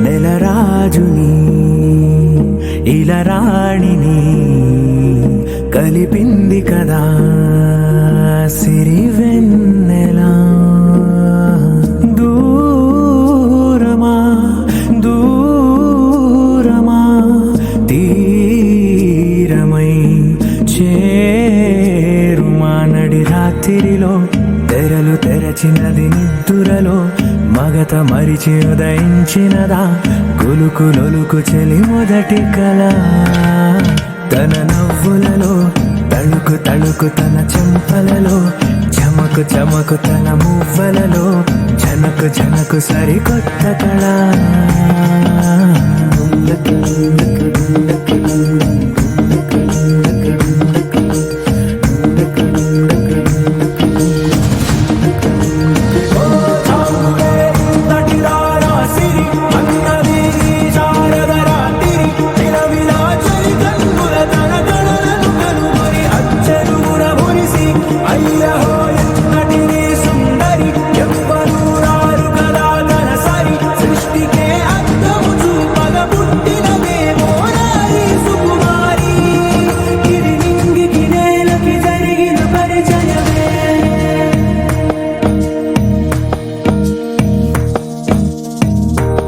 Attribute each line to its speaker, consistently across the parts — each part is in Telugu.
Speaker 1: నెలరాజుని ఇలరాణిని కలిపింది కదా సిరివెన్నెలా. దూరమా దూరమా తీరమై చేరుమా నడి రాత్రిలో తెరలు తెరచినది నిద్దురలో మగత మరిచి ఉదయించినదా కులుకులొలుకు చెలి మొదటి కళ. తన నవ్వులలో తళుకు తళుకు తన చెంపలలో చమకు చమకు తన మువ్వలలో జనకు జనకు సరికొత్త కళ.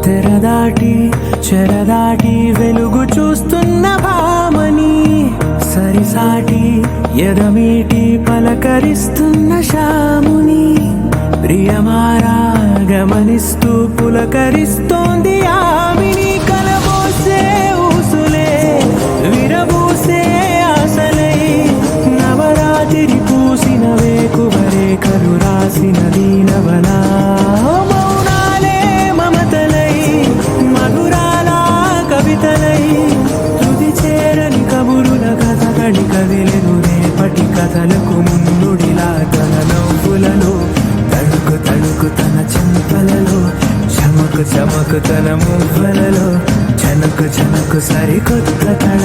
Speaker 1: తెరదాటి చెరదాటి వెలుగు చూస్తున్న భామని సరిసాటి ఎదమీటి పలకరిస్తున్న శాముని ప్రియమారా గమనిస్తూ పులకరిస్తోంది ఆవిని. కలబోసే ఊసులే విరబూసే ఆశలై నవరాత్రి పూసిన వేకువరే కలు రాసిన దీనవలా. తుది చేరని కబురుల కథ కడి కదిలెను రేపటి కథలకు ముందుడిలా. తన నవ్వులలో తడుకు తడుకు తన చెంపలలో చమకు చమకు తన మువ్వలలో జనకు జనకు సరికొత్త కళ.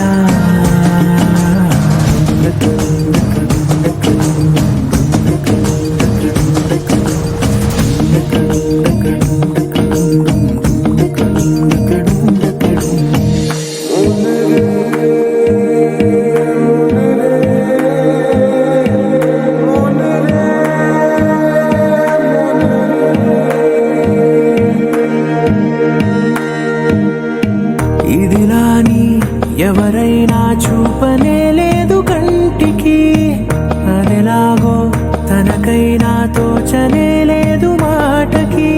Speaker 1: ఇదిలాని ఎవరైనా చూపనే లేదు కంటికి, అదెలాగో తనకైనా తోచనే లేదు మాటకి.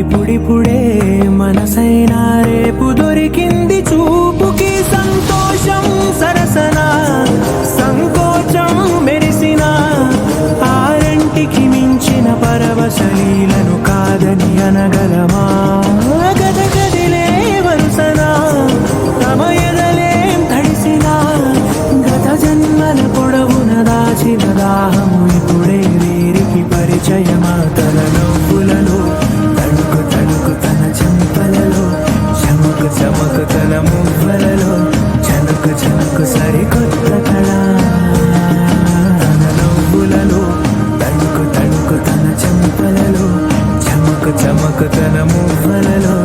Speaker 1: ఇప్పుడిప్పుడే మనసైనా రేపు దొరికింది చూపుకి. సంతోషం సరసన సంకోచం మెరిసిన ఆరంటికి మించిన పరవశలీలను కాదని అనగలమా. గద గదిలే వరుసనా తమ ఎదలేం తడిసిన గత జన్మల పొడవున దాచిన దాహము ఇప్పుడే వీరికి పరిచయమా. తన నవ్వులలో తడుకు తడుకు తన చెంపలలో చమకు చమకు తన మువ్వలలో జనకు జనకు సరికొత్త కళ. తన నవ్వులలో తడుకు తడుకు తన చెంపలలో చమకు చమకు తన మువ్వలలో